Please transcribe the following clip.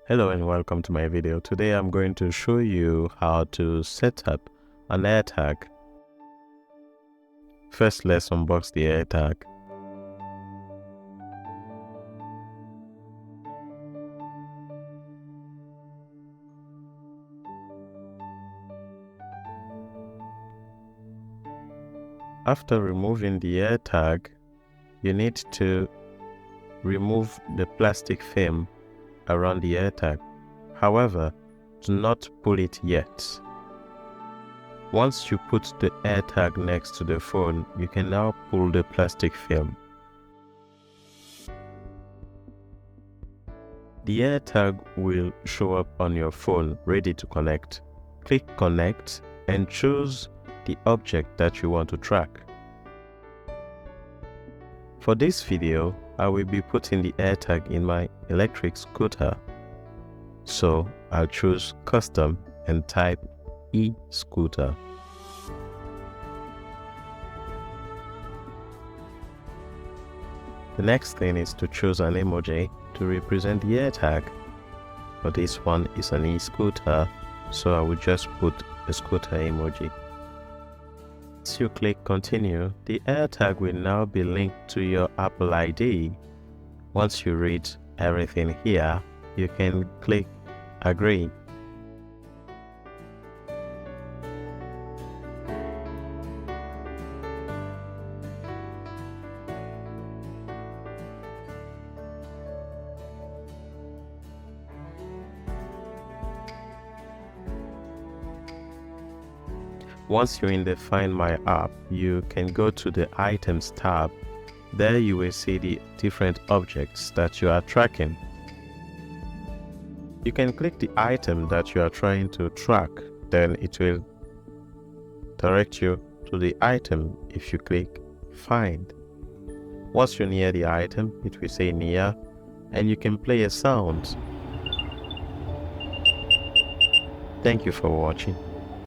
Hello and welcome to my video. Today I'm going to show you how to set up an AirTag. First, let's unbox the AirTag. After removing the AirTag, you need to remove the plastic film around the AirTag. However, do not pull it yet. Once you put the AirTag next to the phone, you can now pull the plastic film. The AirTag will show up on your phone ready to connect. Click Connect and choose the object that you want to track. For this video, I will be putting the AirTag in my electric scooter. So I'll choose Custom and type e-scooter. The next thing is to choose an emoji to represent the AirTag. For this one is an e-scooter, so I will just put a scooter emoji. Once you click Continue, the AirTag will now be linked to your Apple ID. Once you read everything here, you can click Agree. Once you're in the Find My app, you can go to the Items tab. There you will see the different objects that you are tracking. You can click the item that you are trying to track, then it will direct you to the item if you click Find. Once you're near the item, it will say near, and you can play a sound. Thank you for watching.